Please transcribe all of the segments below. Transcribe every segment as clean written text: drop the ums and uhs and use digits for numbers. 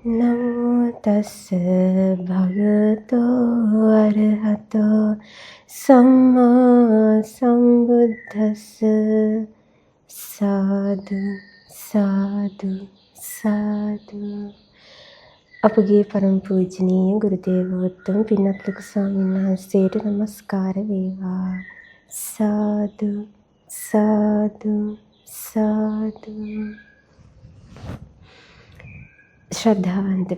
නමෝ තස්ස භගවතෝ අරහතෝ සම්මා සම්බුද්දස්ස සාදු සාදු සාදු. අපගේ පරම පූජනීය ගුරු දේවෝත්තම පින්වත් ලොකු ස්වාමීන් වහන්සේට නමස්කාර වේවා. සාදු සාදු සාදු. ශ්‍රද්ධාවන්ත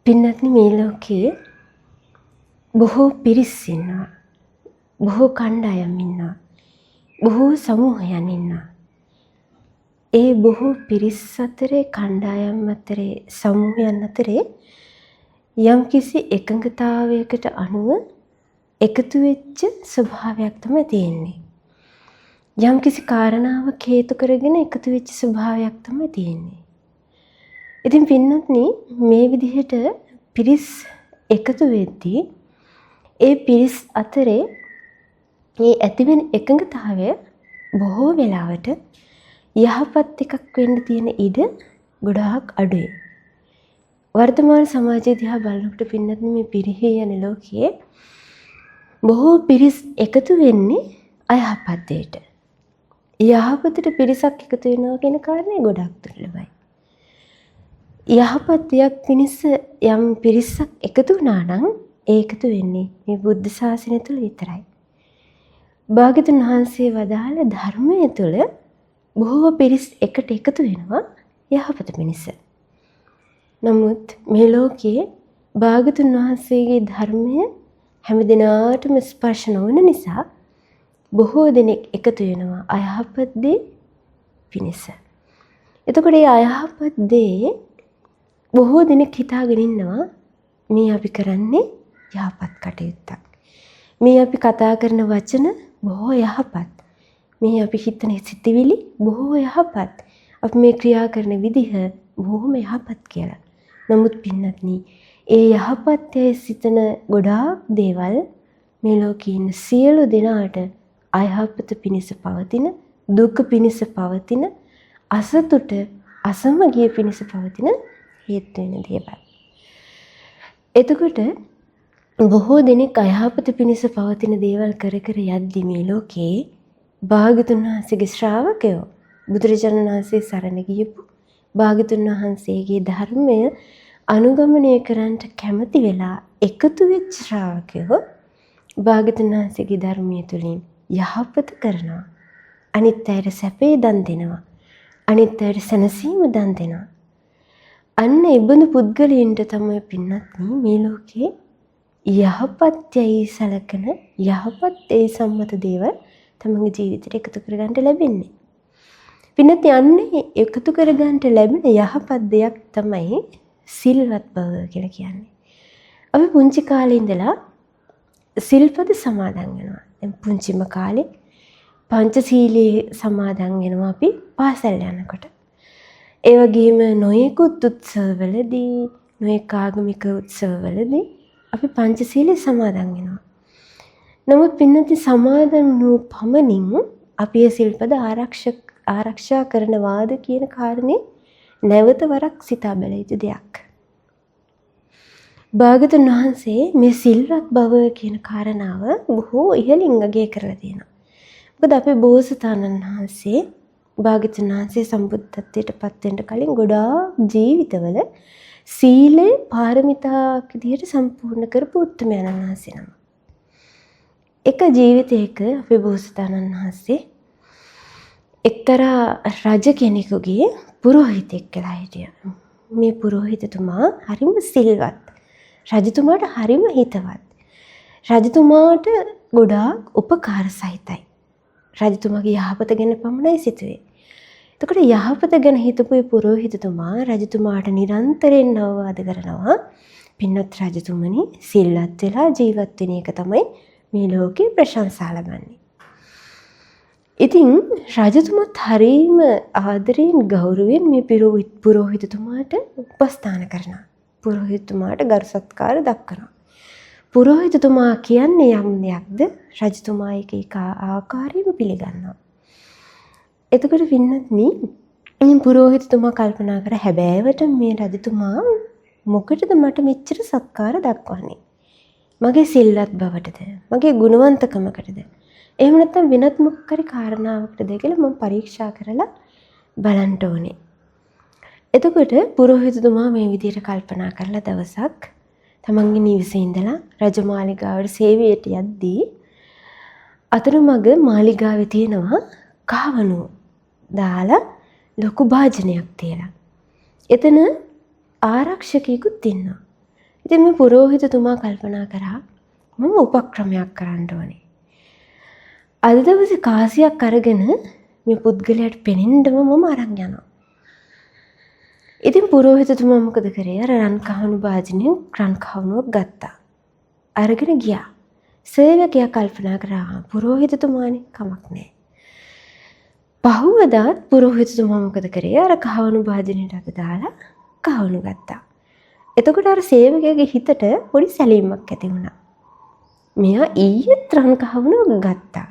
පින්නත්නි මේ ලෝකයේ බොහෝ පිරිස් ඉන්නවා. බොහෝ කණ්ඩායම් ඉන්නවා. බොහෝ සමූහයන් ඉන්නවා. ඒ බොහෝ පිරිස් අතරේ, කණ්ඩායම් අතරේ, සමූහයන් අතරේ යම්කිසි එකඟතාවයකට අනුව එකතු වෙච්ච ස්වභාවයක් තමයි තියෙන්නේ. යම්කිසි කාරණාවක් හේතු කරගෙන එකතු වෙච්ච ස්වභාවයක් තමයි තියෙන්නේ. ඉතින් පින්නත්නි මේ විදිහට පිරිස් එකතු වෙද්දී ඒ පිරිස් අතරේ මේ ඇතිවෙන එකඟතාවය බොහෝ වෙලාවට යහපත් එකක් වෙන්න තියෙන ඉඩ ගොඩාක් අඩුයි. වර්තමාන සමාජය දිහා බලනකොට පින්නත්නි මේ පිරිහි යන ලෝකයේ බොහෝ පිරිස් එකතු වෙන්නේ අයහපත් දෙයට. යහපතට පිරිසක් එකතු වෙනවා කියන කාරණේ ගොඩක් දුර්ලභයි. යහපත් දෙයක් පිණිස යම් පිරිසක් එකතු වුණා නම් ඒ එකතු වෙන්නේ මේ බුද්ධ ශාසනය තුළ විතරයි. භාග්‍යවතුන් වහන්සේ වදාළ ධර්මය තුළ බොහෝ පිරිස් එකට එකතු වෙනවා යහපත පිණිස. නමුත් මේ ලෝකයේ භාග්‍යවතුන් වහන්සේගේ ධර්මය හැමදිනාටම ස්පර්ශ නොවන නිසා බොහෝ දෙනෙක් එකතු වෙනවා අයහපත් දේ පිණිස. එතකොට මේ අයහපත් දේ බොහෝ දෙනෙක් හිතාගෙන ඉන්නවා මේ අපි කරන්නේ යහපත් කටයුත්තක්. මේ අපි කතා කරන වචන බොහෝ යහපත්. මේ අපි හිතන සිතිවිලි බොහෝ යහපත්. අපි මේ ක්‍රියා කරන විදිහ බොහොම යහපත් කියලා. නමුත් පින්නත්නි ඒ යහපත් සිතන ගොඩාක් දේවල් මේ ලෝකේ ඉන්න සියලු දෙනාට අයහපත පිණිස පවතින, දුක පිණිස පවතින, අසතුට, අසමගිය පිණිස පවතින හේතු වෙන දේවල්. එතකොට බොහෝ දෙනෙක් අයහපත පිණිස පවතින දේවල් කර කර යද්දි මේ ලෝකේ භාග්‍යවතුන් වහන්සේගේ ශ්‍රාවකයෝ බුදුරජාණන් වහන්සේ සරණ ගියපු භාග්‍යවතුන් වහන්සේගේ ධර්මය අනුගමනය කරන්නට කැමති වෙලා එකතු වෙච්ච ශ්‍රාවකයෝ භාග්‍යවතුන් වහන්සේගේ ධර්මයේ තුලින් යහපත කරනවා. අනිත් අයට සැපේ දන් දෙනවා. අනිත් අයට සැනසීම දන් දෙනවා. අන්න ඉබඳු පුද්ගලයන්ට තමයි පින්නත්නි මේ ලෝකේ යහපත්යයි සලකන යහපත් ඒ සම්මත දේවල් තමන්ගේ ජීවිතයට එකතු කරගන්න ලැබෙන්නේ. පින්නත් යන්නේ එකතු කරගන්න ලැබෙන යහපත් දෙයක් තමයි සිල්වත් බව කියලා කියන්නේ. අපි පුංචි කාලේ ඉඳලා සිල්පද සමාදන් වෙනවා. දැන් පුංචිම කාලේ පංචශීලයේ සමාදන් වෙනවා අපි පාසල් යනකොට. ඒ වගේම නොයෙකුත් උත්සවවලදී, නොයෙක් ආගමික උත්සවවලදී අපි පංචශීලයේ සමාදන් වෙනවා. නමුත් පින්නති සමාදන් වූ පමණින් අපි ඒ සිල්පද ආරක්ෂා කරනවාද කියන කාරණේ නැවත වරක් සිතා බැල යුතු දෙයක්. භාග්‍යවතුන් වහන්සේ මේ සිල්වත් බව කියන කාරණාව බොහෝ ඉහළින් අගය කරලා තියෙනවා. මොකද අපේ බෝසතාණන් වහන්සේ භාග්‍යවතුන් වහන්සේ සම්බුද්ධත්වයට පත් වෙන්න කලින් ගොඩාක් ජීවිතවල සීලය පාරමිතාවක් විදිහට සම්පූර්ණ කරපු උත්තමයන් වහන්සේ නම. එක ජීවිතයක අපේ බෝසතාණන් වහන්සේ එක්තරා රජ කෙනෙකුගේ පුරෝහිතෙක් කියලා හිටියා. මේ පුරෝහිතතුමා හරිම සිල්වත්. රජතුමාට හරිම හිතවත්. රජතුමාට ගොඩාක් උපකාර සහිතයි. රජතුමාගේ යහපත ගැන පමණයි සිතුවේ. එතකොට යහපත ගැන හිතපු පුරෝහිතතුමා රජතුමාට නිරන්තරයෙන් අවවාද කරනවා. පින්වත් රජතුමනි, සිල්වත් වෙලා ජීවත් වෙන එක තමයි මේ ලෝකේ ප්‍රශංසා ලබන්නේ. ඉතින් රජතුමාත් හරිම ආදරයෙන් ගෞරවයෙන් මේ පුරෝහිතතුමාට උපස්ථාන කරනවා. පුරෝහිතතුමාට ගරු සත්කාර දක්වනවා. පුරෝහිතතුමා කියන්නේ යම් දෙයක්ද රජතුමා ඒක ආකාරයෙන් පිළිගන්නවා. එතකොට පින්නත්නි ඉතින් පුරෝහිතතුමා කල්පනා කර හැබෑවට මේ රජතුමා මොකටද මට මෙච්චර සත්කාර දක්වන්නේ? මගේ සිල්වත් බවටද? මගේ ගුණවන්තකමකටද? එහෙම නැත්නම් වෙනත් මොකක් හරි කාරණාවකටද කියලා මම පරීක්ෂා කරලා බලන්න ඕනේ. එතකොට පුරෝහිතතුමා මේ විදිහට කල්පනා කරලා දවසක් තමන්ගේ නිවසේ ඉඳලා රජමාලිගාවට සේවයට යද්දී අතරමඟ මාලිගාවේ තියෙනවා කහවණුව දාලා ලොකු භාජනයක් තියලා. එතන ආරක්ෂකයෙකුත් ඉන්නවා. ඉතින් මේ පුරෝහිතතුමා කල්පනා කරා මම උපක්‍රමයක් කරන්න ඕනේ. අද දවසේ කාසියක් අරගෙන මේ පුද්ගලයාට පෙනෙන්නම මම අරන් යනවා. ඉතින් පුරෝහිතතුමා මොකද කරේ? අර රන් කහවණු භාජනයෙන් රන් කහවණුවක් ගත්තා. අරගෙන ගියා. සේවකයා කල්පනා කරා පුරෝහිතතුමානේ කමක් නැහැ. පහුවදා පුරෝහිතතුමා මොකද කරේ? අර කහවණු භාජනයට අත දාලා කහවණු ගත්තා. එතකොට අර සේවකයාගේ හිතට පොඩි සැලීමක් ඇති වුණා. මෙයා ඊයේත් රන් කහවණු ගත්තා.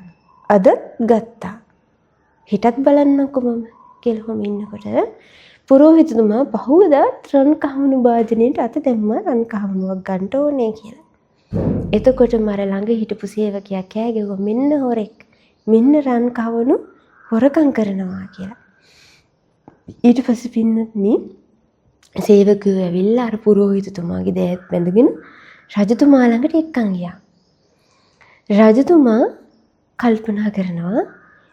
අදත් ගත්තා. හිතත් බලන්නකො මම කියලා කොහොම ඉන්නකොට පුරෝහිතතුමා පහුවදාත් රන් කහවණු භාජනයට අත දැම්මා රන් කහවණුවක් ගන්න ඕනේ කියලා. එතකොට මර ළඟ හිටපු සේවකයා කෑ ගැහුවා මෙන්න හොරෙක්. මෙන්න රන් කහවණු හොරකම් කරනවා කියලා. ඊට පස්සේ පින්නත්නි සේවකයෝ ඇවිල්ලා අර පුරෝහිතතුමාගේ දෑත් බැඳගෙන රජතුමා ළඟට එක්කන් ගියා. රජතුමා කල්පනා කරනවා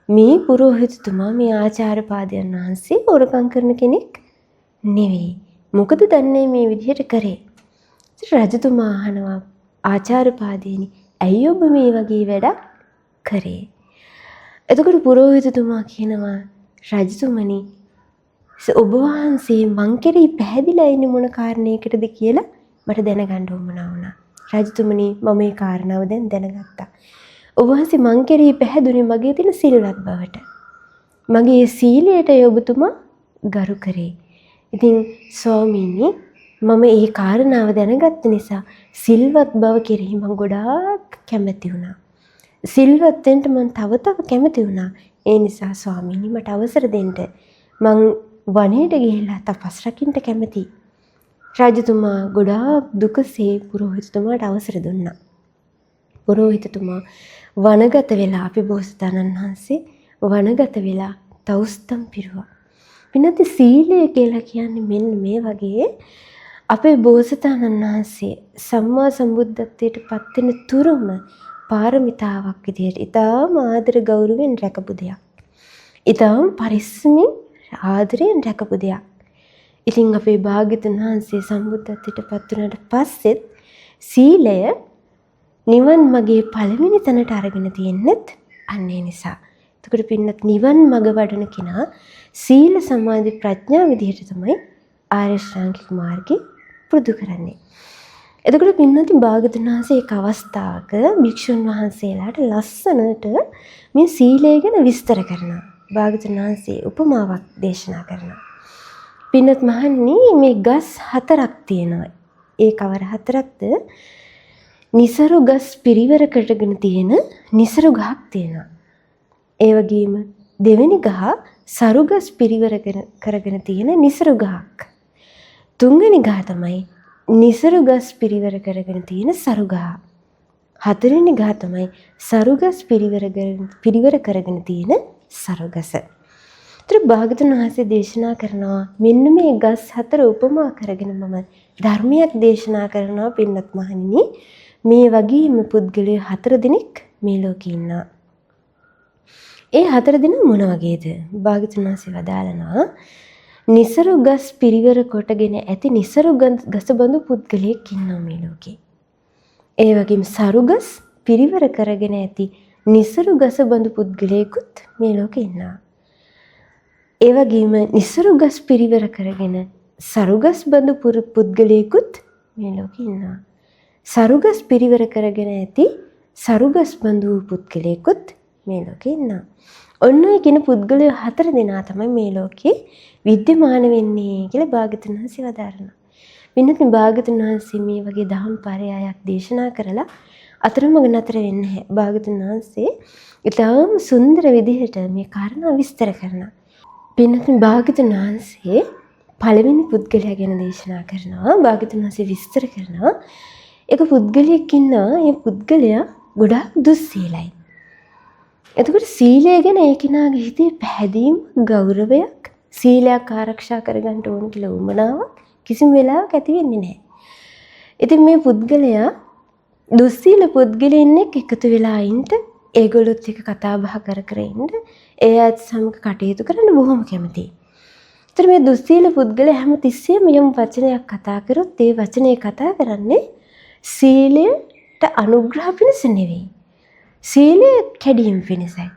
මේ පුරෝහිතතුමා මේ ආචාර්යපාදයන් වහන්සේ හොරකම් කරන කෙනෙක් නෙවෙයි. මොකද දන්නේ මේ විදිහට කරේ? රජතුමා අහනවා ආචාර්යපාදේනි ඇයි ඔබ මේ වගේ වැඩක් කරේ? එතකොට පුරෝහිතතුමා කියනවා රජතුමනි ඔබ වහන්සේ මං කෙරෙහි පැහැදිලා ඉන්නේ මොන කාරණයකටද කියලා මට දැනගන්න උවමනා වුණා. රජතුමනි මම මේ කාරණාව දැන් දැනගත්තා. ඔබ වහන්සේ මං කෙරෙහි පැහැදුනේ මගේ තියෙන සිල්වත් බවට. මගේ සීලයට ඔබතුමා ගරු කරේ. ඉතින් ස්වාමීනි මම මේ කාරණාව දැනගත්ත නිසා සිල්වත් බව කෙරෙහි මම ගොඩාක් කැමති වුණා. සිල්වත් වෙන්න මම තව කැමති වුණා. ඒ නිසා ස්වාමීනි මට අවසර දෙන්න. මං වනයේට ගිහිල්ලා තපස් රකින්න කැමතියි. රජතුමා ගොඩාක් දුකසේ පුරෝහිතතුමාට අවසර දුන්නා. පුරෝහිතතුමා වනගත වෙලා අපි බෝසතාණන් වහන්සේ වනගත වෙලා තවුස්තම් පිරුවා. පින්නත් සීලය කියලා කියන්නේ මෙන්න මේ වගේ අපේ බෝසතාණන් වහන්සේ සම්මා සම්බුද්ධත්වයට පත් වෙන තුරුම පාරමිතාවක් විදිහට ඊටාම ආදර ගෞරවයෙන් රැකපු දෙයක්. ඊටාම පරිස්සමින් ආදරයෙන් රැකපු දෙයක්. ඉතින් අපේ භාග්‍යතුන් වහන්සේ සම්බුද්ධත්වයට පත් වුණාට පස්සෙත් සීලය නිවන් මගේ පළවෙනි තැනට අරගෙන තියෙන්නත් අන්න ඒ නිසා. එතකොට පින්නත් නිවන් මඟ වඩන කෙනා සීල සමාධි ප්‍රඥා විදිහට තමයි ආර්ය ශ්‍රාංකික මාර්ගේ පුරුදු කරන්නේ. එතකොට පින්නත් භාග්‍යතුන් වහන්සේ එක් අවස්ථාවක භික්ෂුන් වහන්සේලාට ලස්සනට මේ සීලය ගැන විස්තර කරනවා. භාග්‍යතුන් වහන්සේ උපමාවක් දේශනා කරනවා. පින්නත් මහණනි මේ ගස් හතරක් තියෙනවා. ඒ කවර හතරක්ද? නිසරු ගස් පිරිවර කරගෙන තියෙන නිසරු ගහක් තියෙනවා. ඒ වගේම දෙවෙනි ගහ සරු ගස් පිරිවර කරගෙන තියෙන නිසරු ගහක්. තුන්වෙනි ගහ තමයි නිසරු ගස් පිරිවර කරගෙන තියෙන සරු ගහ. හතරවෙනි ගහ තමයි සරු ගස් පිරිවර කරගෙන තියෙන සරු ගස. ඒතර භාගතුන් වහන්සේ දේශනා කරනවා මෙන්න මේ ගස් හතර උපමා කරගෙන මම ධර්මයක් දේශනා කරනවා පින්නත් මහණෙනි. මේ වගේම පුද්ගලයෝ 4 දෙනෙක් මේ ලෝකේ ඉන්නවා. ඒ 4 දෙනා මොන වගේද? භාග්‍යතුන් වහන්සේ වදාළනවා නිසරු ගස් පිරිවර කොටගෙන ඇති නිසරු ගස බඳු පුද්ගලයෙක් ඉන්නවා මේ ලෝකේ. ඒ වගේම සරු ගස් පිරිවර කරගෙන ඇති නිසරු ගස බඳු පුද්ගලයෙකුත් මේ ලෝකේ ඉන්නවා. ඒ වගේම නිසරු ගස් පිරිවර කරගෙන සරු ගස් බඳු පුද්ගලයෙකුත් මේ ලෝකේ ඉන්නවා. සරුගස් පිරිවර කරගෙන ඇති සරුගස් බඳු පුද්ගලයෙකුත් මේ ලෝකේ ඉන්නවා. ඔන්න ඔය කියන පුද්ගලයෝ 4 දෙනා තමයි මේ ලෝකේ විද්‍යමාන වෙන්නේ කියලා භාග්‍යතුන් වහන්සේ වදාරනවා. වෙනත් භාග්‍යතුන් වහන්සේ මේ වගේ දහම් පරයයක් දේශනා කරලා අතරමඟ නතර වෙන්නේ නැහැ. භාග්‍යතුන් වහන්සේ ඊටාම සුන්දර විදිහට මේ කාරණා විස්තර කරනවා. පින්වත්නි භාග්‍යවතුන් වහන්සේ පළවෙනි පුද්ගලයා ගැන දේශනා කරනවා. භාග්‍යවතුන් වහන්සේ විස්තර කරනවා. එක පුද්ගලයෙක් ඉන්නවා. ඒ පුද්ගලයා ගොඩාක් දුස්සීලයි. එතකොට සීලය ගැන ඒ කෙනාගේ හිතේ පැහැදීම, ගෞරවයක්, සීලයක් ආරක්ෂා කරගන්න ඕන කියලා උවමනාවක් කිසිම වෙලාවක ඇති වෙන්නේ නැහැ. ඉතින් මේ පුද්ගලයා දුස්සීල පුද්ගලයන් එක්ක එකතු වෙලා ඉන්න, ඒගොල්ලොත් එක්ක කතා බහ කර කර ඉන්න, ඒ අයත් සමග කටයුතු කරන්න බොහොම කැමතියි. ඒතර මේ දුස්සීල පුද්ගලයා හැම තිස්සෙම යම් වචනයක් කතා කරොත් ඒ වචනේ කතා කරන්නේ සීලයට අනුග්‍රහ පිණිස නෙවෙයි. සීලය කැඩීම පිණිසයි.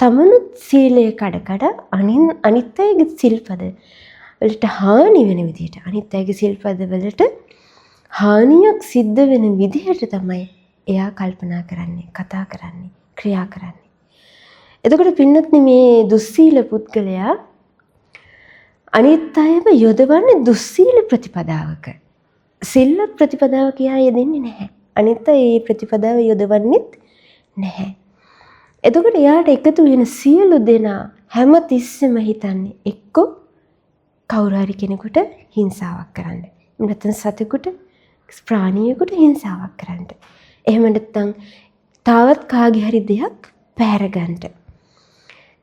තමනුත් සීලය කඩ අනිත් අයගේ සිල්පද වලට හානි වෙන විදිහට, අනිත් අයගේ සිල්පද වලට හානියක් සිද්ධ වෙන විදිහට තමයි එයා කල්පනා කරන්නේ, කතා කරන්නේ, ක්‍රියා කරන්නේ. එතකොට පින්නත්නි මේ දුස්සීල පුද්ගලයා අනිත් අයව යොදවන්නේ දුස්සීල ප්‍රතිපදාවක. සිල්වත් ප්‍රතිපදාව කියා යෙදෙන්නේ නැහැ. අනිත් අය මේ ප්‍රතිපදාව යොදවන්නේත් නැහැ. එතකොට එයාට එකතු වෙන සියලු දෙනා හැම තිස්සෙම හිතන්නේ එක්ක කවුරු හරි කෙනෙකුට හිංසාවක් කරන්න. නැත්නම් සතෙකුට, ප්‍රාණියෙකුට හිංසාවක් කරන්න. එහෙම නැත්නම් තවත් කාගේ හරි දෙයක් පැහැර ගන්න.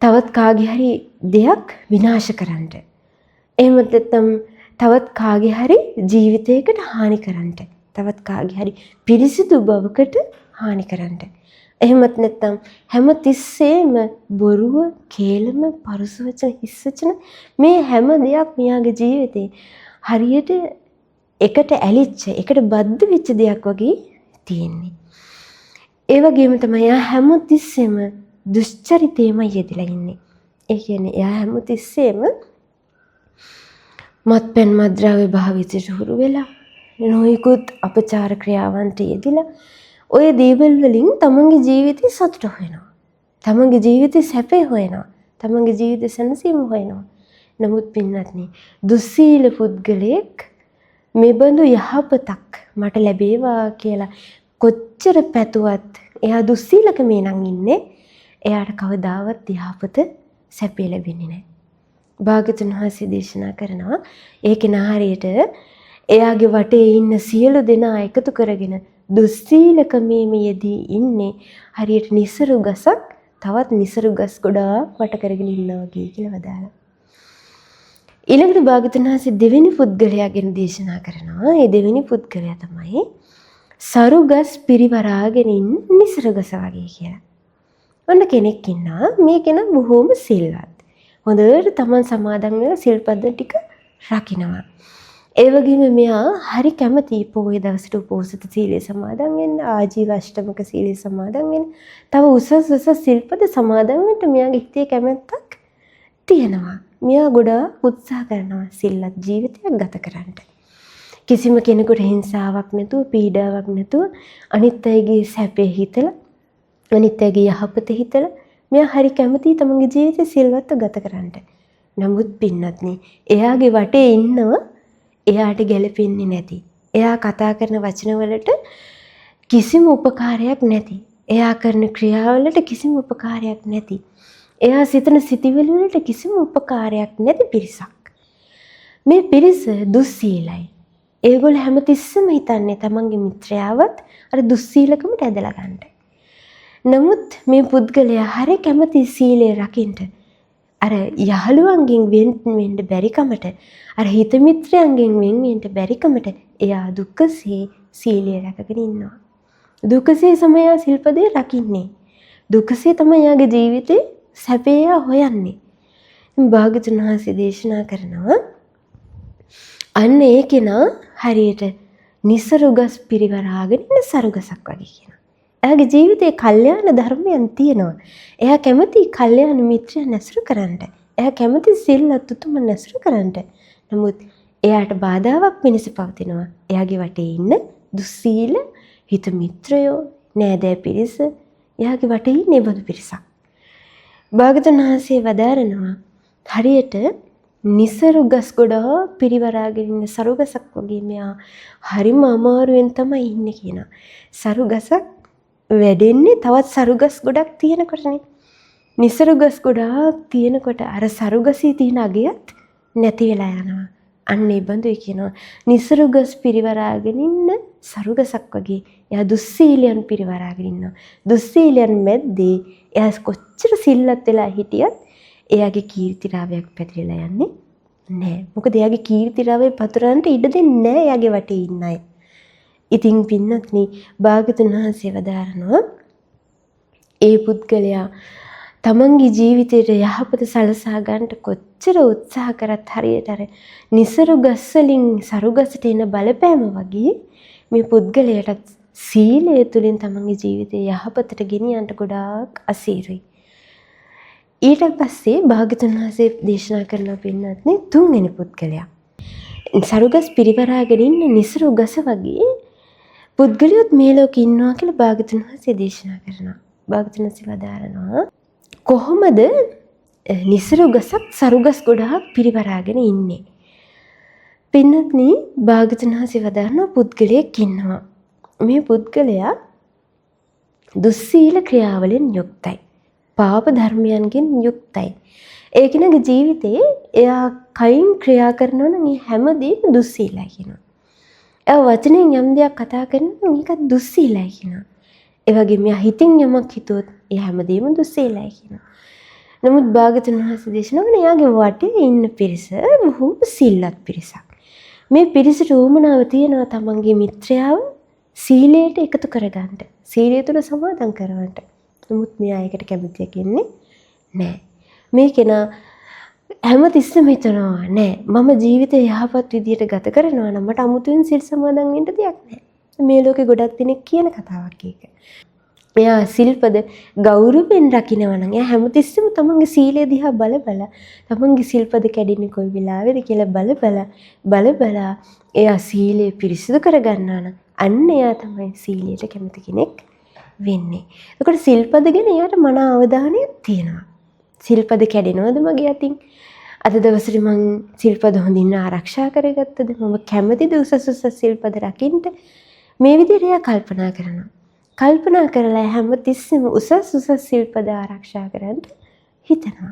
තවත් කාගේ හරි දෙයක් විනාශ කරන්න. එහෙම නැත්නම් තවත් කාගේ හරි ජීවිතයකට හානි කරන්න. තවත් කාගේ හරි පිරිසිදු බවකට හානි කරන්න. එහෙමත් නැත්නම් හැම තිස්සෙම බොරුව, කේලම, පරුස වචන, හිස් වචන මේ හැම දෙයක් මෙයාගේ ජීවිතේ හරියට එකට ඇලිච්ච, එකට බද්ධ වෙච්ච දෙයක් වගේ තියෙන්නේ. ඒ වගේම තමයි එයා හැම තිස්සෙම දුෂ්චරිතේම යෙදලා ඉන්නේ. ඒ කියන්නේ එයා හැම තිස්සෙම මත්පැන් මත්ද්‍රව්‍ය භාවිතයට හුරු වෙලා, නොයෙකුත් අපචාර ක්‍රියාවන්ට යෙදিলা ඔය දේවල් වලින් තමන්ගේ ජීවිතේ සතුට හොයනවා. තමන්ගේ ජීවිතේ සැපේ හොයනවා. තමන්ගේ ජීවිතේ සැනසීම හොයනවා. නමුත් පින්වත්නි, දුස්සීල පුද්ගලයෙක් මෙබඳු යහපතක් මට ලැබේවා කියලා කොච්චර පැතුවත් එයා දුස්සීලකමේ නම් ඉන්නේ. එයාට කවදාවත් යහපත සැපේ ලැබෙන්නේ නැහැ. භාග්‍යවතුන් වහන්සේ දේශනා කරනවා ඒකේ නාහරියට එයාගේ වටේ ඉන්න සියලු දෙනා එකතු කරගෙන දුස්සීලකමේම යෙදී ඉන්නේ හරියට නිසරු ගසක් තවත් නිසරු ගස් ගොඩාක් වට කරගෙන ඉන්නවා වගේ කියලා වදාළා. ඊළඟට භාග්‍යවතුන් වහන්සේ දෙවෙනි පුද්ගලයා ගැන දේශනා කරනවා. ඒ දෙවෙනි පුද්ගලයා තමයි සරු ගස් පිරිවරාගෙන ඉන්න නිසරු ගස වගේ කියලා. ඔන්න කෙනෙක් ඉන්නවා. මේ කෙනා බොහොම සිල්වත්. හොඳට තමන් සමාදන් වෙලා සිල්පද ටික රකින්නවා. ඒ වගේම මෙයා හරි කැමති පොයේ දවසට උපෝසත සීලය සමාදන් වෙන්න, ආජීව අෂ්ටමක සීලය සමාදන් වෙන්න, තව උසස් සිල්පද සමාදන් වෙන්න මෙයාගේ හිතේ කැමැත්තක් තියෙනවා. මෙයා ගොඩාක් උත්සාහ කරනවා සිල්වත් ජීවිතයක් ගත කරන්න. කිසිම කෙනෙකුට හිංසාවක් නැතුව, පීඩාවක් නැතුව අනිත් අයගේ සැපේ හිතලා, අනිත් අයගේ යහපත හිතලා මෙයා හරි කැමති තමන්ගේ ජීවිතේ සිල්වත්ව ගත කරන්න. නමුත් පින්නත්නි, එයාගේ වටේ ඉන්නව එයාට ගැලපෙන්නේ නැති. එයා කතා කරන වචන වලට කිසිම උපකාරයක් නැති. එයා කරන ක්‍රියාවලට කිසිම උපකාරයක් නැති. එයා සිතන සිතිවිලි වලට කිසිම උපකාරයක් නැති පිරිසක්. මේ පිරිස දුස්සීලයි. ඒගොල්ලෝ හැමතිස්සෙම හිතන්නේ තමන්ගේ මිත්‍රයාවත් අර දුස්සීලකමට ඇදලා ගන්න. නමුත් මේ පුද්ගලයා හරි කැමති සීලය රකින්න. අර යහළුවන්ගෙන් වෙන්න බැරිකමට, අර හිත මිත්‍රයන්ගෙන් වෙන්න බැරිකමට එයා දුක්ඛසේ සීලය රැකගෙන ඉන්නවා. දුක්ඛසේ සමය සිල්පදේ රකින්නේ. දුක්ඛසේ තමයි යාගේ ජීවිතේ සැපේ හොයන්නේ. භාග්‍යවතුන් වහන්සේ දේශනා කරනවා අන්න ඒ කෙනා හරියට නිසරුගස් පිරිවරාගෙන ඉන්න සරුගසක් වගේ කියනවා. එයාගේ ජීවිතේ කල්යාණ ධර්මයන් තියෙනවා. එයා කැමති කල්යාණ මිත්‍රයන් ඇසුරු කරන්න. එයා කැමති සිල්වත් උතුමන් ඇසුරු කරන්න. නමුත් එයාට බාධාවක් වෙනස පවතිනවා. එයාගේ වටේ ඉන්න දුස්සීල හිත මිත්‍රයෝ, නෑදෑ පිරිස, එයාගේ වටේ ඉන්නේ බඳු පිරිසක්. භාග්‍යවතුන් වහන්සේ වදාරනවා හරියට නිසරු ගස් ගොඩාක් පිරිවරාගෙන ඉන්න සරු ගසක් වගේ මෙයා හරිම අමාරුවෙන් තමයි ඉන්නේ කියනවා. සරු ගසක් වැඩෙන්නේ තවත් සරු ගස් ගොඩක් තියෙනකොටනේ. නිසරු ගස් ගොඩාක් තියෙනකොට අර සරු ගසේ තියෙන අගයත් නැති වෙලා යනවා. අන්න ඒ බඳුයි කියනවා. නිසරු ගස් පිරිවරාගෙන ඉන්න සරු ගසක් වගේ එයා දුස්සීලයන් පිරිවරාගෙන ඉන්නවා. දුස්සීලයන් මැද්දේ එයා කොච්චර සිල්වත් වෙලා හිටියත් එයාගේ කීර්තිරාවයක් පැතිරලා යන්නේ නැහැ. මොකද එයාගේ කීර්තිරාවේ පතුරවන්න ඉඩ දෙන්නේ නැහැ එයාගේ වටේ ඉන්න අය. ඉතින් පින්නත්නි භාග්‍යතුන් වහන්සේ වදාරනවා ඒ පුද්ගලයා තමන්ගේ ජීවිතයට යහපත සලසා ගන්නට කොච්චර උත්සාහ කරත් හරියට අර නිසරු ගස් වලින් සරු ගසට එන බලපෑම වගේ මේ පුද්ගලයාට සීලය තුලින් තමන්ගේ ජීවිතය යහපතට ගෙනියන්න ගොඩාක් අසීරුයි. ඊට පස්සේ භාග්‍යතුන් වහන්සේ දේශනා කරනවා පින්නත්නි තුන්වෙනි පුද්ගලයා. සරු ගස් පිරිවරාගෙන ඉන්න නිසරු ගස වගේ පුද්ගලයොත් මේ ලෝකේ ඉන්නවා කියලා භාග්‍යතුන් වහන්සේ දේශනා කරනවා. භාග්‍යතුන් වහන්සේ වදාරනවා කොහොමද නිසරු ගසක් සරු ගස් ගොඩාක් පිරිවරාගෙන ඉන්නේ? පින්නත්නි භාග්‍යතුන් වහන්සේ වදාරන පුද්ගලයෙක් ඉන්නවා. මේ පුද්ගලයා දුස්සීල ක්‍රියාවලින් යුක්තයි. පාප ධර්මයන්ගෙන් යුක්තයි. ඒ කෙනාගේ ජීවිතේ එයා කයින් ක්‍රියා කරනවා නම් ඒ හැමදේම දුස්සීලයි කියනවා. එයා වචනෙන් යම් දෙයක් කතා කරනවා නම් ඒක දුස්සීලයි කියනවා. ඒ වගේම එයා හිතින් යමක් හිතුවොත් ඒ හැමදේම දුස්සීලයි කියනවා. නමුත් භාග්‍යතුන් වහන්සේ දේශනා කරන එයාගේ වටේ ඉන්න පිරිස බොහොම සිල්වත් පිරිසක්. මේ පිරිසට උවමනාව තියෙනවා තමන්ගේ මිත්‍රයාව සීලයට එකතු කරගන්න. සීලය තුළ සමාදන් කරවන්න. නමුත් මෙයා ඒකට කැමතියක් ඉන්නේ නැහැ. මේ කෙනා හැමතිස්සෙම හිතනවා නෑ මම ජීවිතය යහපත් විදියට ගත කරනවා නම් මට අමුතුවෙන් සිල් සමාදන් වෙන්න දෙයක් නැහැ. මේ ලෝකේ ගොඩක් දෙනෙක් කියන කතාවක් ඒක. එයා සිල්පද ගෞරවයෙන් රකින්නවා නම් එයා හැමතිස්සෙම තමන්ගේ සීලය දිහා බල තමන්ගේ සිල්පද කැඩෙන්නේ කොයි වෙලාවෙද කියලා බල එයා සීලය පිරිසිදු කරගන්නවා නම් අන්න එයා තමයි සීලයට කැමති කෙනෙක් වෙන්නේ. ඒකට සිල්පද ගැන එයාට මන අවධානයක් තියෙනවා. සිල්පද කැඩෙනවද මගේ අතින්? අද දවසේ මං සිල්පද හොඳින් ආරක්ෂා කරගත්තද? මම කැමතිද උසස් සිල්පද රකින්න? මේ විදිහට එයා කල්පනා කරනවා. කල්පනා කරලා හැමතිස්සෙම උසස් සිල්පද ආරක්ෂා කරන්න හිතනවා.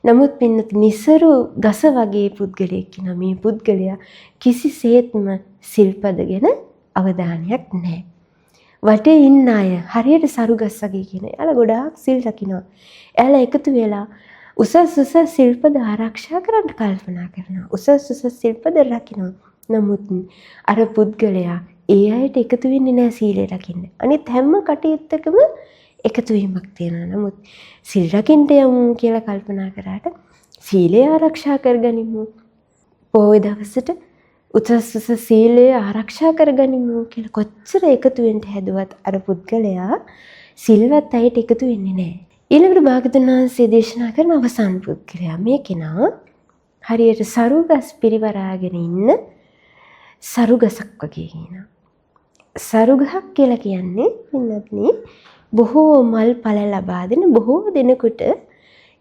නමුත් පින්නත් නිසරු ගස වගේ පුද්ගලයෙක් ඉන්නවා. මේ පුද්ගලයා කිසිසේත්ම සිල්පද ගැන අවධානයක් නැහැ. වටේ ඉන්න අය හරියට සරු ගස් වගේ කියන. එයාලා ගොඩාක් සිල් රකින්නවා. එයාලා එකතු වෙලා උසස් සිල්පද ආරක්ෂා කරන්න කල්පනා කරනවා. උසස් සිල්පද රකින්නවා. නමුත් අර පුද්ගලයා ඒ අයට එකතු වෙන්නේ නැහැ සීලය රකින්න. අනිත් හැම කටයුත්තකම එකතු වීමක් තියෙනවා. නමුත් සිල් රකින්න යමු කියලා කල්පනා කරාට සීලය ආරක්ෂා කරගනිමු. පොය දවසට උසස් සීලය ආරක්ෂා කරගනිමු කියලා කොච්චර එකතු වෙන්න හැදුවත් අර පුද්ගලයා සිල්වත් අයට එකතු වෙන්නේ නැහැ. ඊළඟට භාග්‍යවතුන් වහන්සේ දේශනා කරන අවසාන පුද්ගලයා මේ කෙනා හරියට සරු ගස් පිරිවරාගෙන ඉන්න සරු ගසක් වගේ කියනවා. සරු ගහක් කියලා කියන්නේ ඉන්නත්නේ බොහෝ මල් පල ලබා දෙන බොහෝ දෙනෙකුට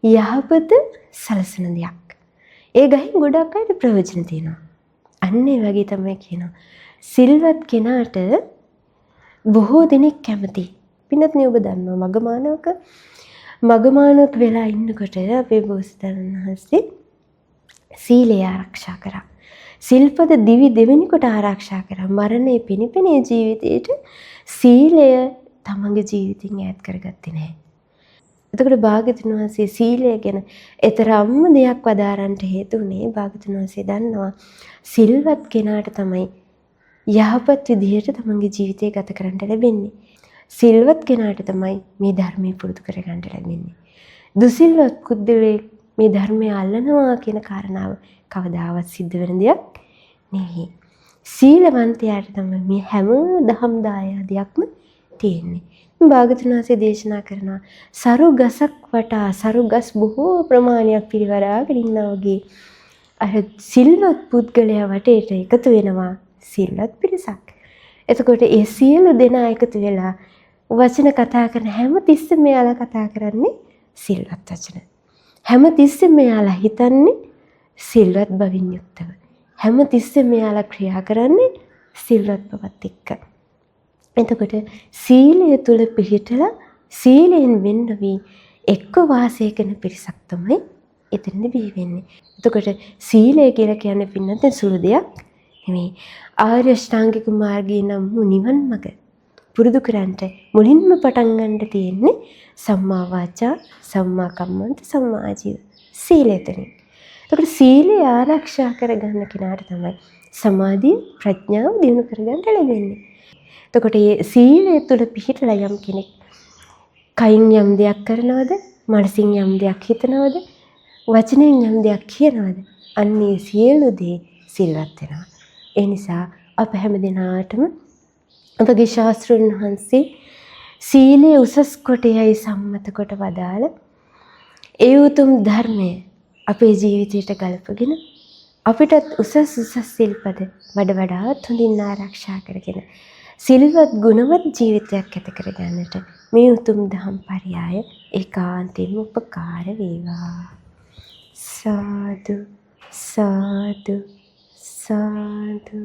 යහපත සලසන දෙයක්. ඒ ගහින් ගොඩක් අයට ප්‍රයෝජන තියෙනවා. අන්න ඒ වගේ තමයි කියනවා. සිල්වත් කෙනාට බොහෝ දෙනෙක් කැමති. පින්නත්නේ ඔබ දන්නවා මගමානවක වෙලා ඉන්නකොට අපේ බෝසතාණන් වහන්සේ සීලය ආරක්ෂා කරා. සිල්පද දිවි දෙවෙනිකොට ආරක්ෂා කරා. මරණය පිණිපෙනේ ජීවිතේට සීලය තමන්ගේ ජීවිතින් ඈත් කරගත්තේ නැහැ. එතකොට භාග්‍යවතුන් වහන්සේ සීලය ගැන ඊතරම්ම දෙයක් වදාරන්නට හේතු වුණේ භාග්‍යවතුන් වහන්සේ දන්නවා සිල්වත් කෙනාට තමයි යහපත් විදිහට තමන්ගේ ජීවිතය ගත කරන්න ලැබෙන්නේ. සිල්වත් කෙනාට තමයි මේ ධර්මයේ පුරුදු කරගන්න ලැබෙන්නේ. දුසිල්වත් කුද්දලේ මේ ධර්මය අල්ලනවා කියන කාරණාව කවදාවත් සිද්ධ වෙන දෙයක් නෙවෙයි. සීලවන්තයාට තමයි මේ හැම දහම් දායාදයක්ම තියෙන්නේ. භාග්‍යවතුන් වහන්සේ දේශනා කරනවා සරු ගසක් වටා සරු ගස් බොහෝ ප්‍රමාණයක් පිරිවරාගෙන ඉන්නා වගේ අර සිල්වත් පුද්ගලයා වටේට එකතු වෙනවා සිල්වත් පිරිසක්. එතකොට ඒ සියලු දෙනා එකතු වෙලා වචන කතා කරන හැම තිස්සෙම මෙයාලා කතා කරන්නේ සිල්වත් වචන. හැම තිස්සෙම මෙයාලා හිතන්නේ සිල්වත් බවින් යුක්තව. හැම තිස්සෙම මෙයාලා ක්‍රියා කරන්නේ සිල්වත් බවත් එක්ක. එතකොට සීලය තුල පිහිටලා සීලයෙන් වෙන්න වී එක්ක වාසය කරන පිරිසක් තමයි එතනදී බිහි වෙන්නේ. එතකොට සීලය කියලා කියන්නේ පින්නත් සුළු දෙයක් නෙමෙයි. ආර්ය අෂ්ටාංගික මාර්ගයේ නම් නිවන් මඟ පුරුදු කරන්ට මුලින්ම පටන් ගන්න තියෙන්නේ සම්මා වාචා, සම්මා කම්මන්ත, සම්මා ආජීව. සීලයෙන්. එතකොට සීලය ආරක්ෂා කරගන්න කෙනාට තමයි සමාධිය, ප්‍රඥාව දිනු කරගන්න ලැබෙන්නේ. එතකොට මේ සීලය තුළ පිහිටලා යම් කෙනෙක් කයින් යම් දෙයක් කරනවද, මනසින් යම් දෙයක් හිතනවද, වචනෙන් යම් දෙයක් කියනවද, අන්නේ සියලු දේ සිල්වත් වෙනවා. ඒ නිසා අප හැම දිනාටම අපගේ ශාස්ත්‍රඥ වහන්සේ සීලය උසස් කොටයයි සම්මත කොට වදාළ ඒ උතුම් ධර්මය අපේ ජීවිතයට ගලපගෙන අපිටත් උසස් සිල්පද වඩාත් හොඳින් ආරක්ෂා කරගෙන සිල්වත් ගුණවත් ජීවිතයක් ඇති කරගන්නට මේ උතුම් දහම් පරයය ඒකාන්තයෙන්ම උපකාර වේවා. සාදු සාදු සාදු.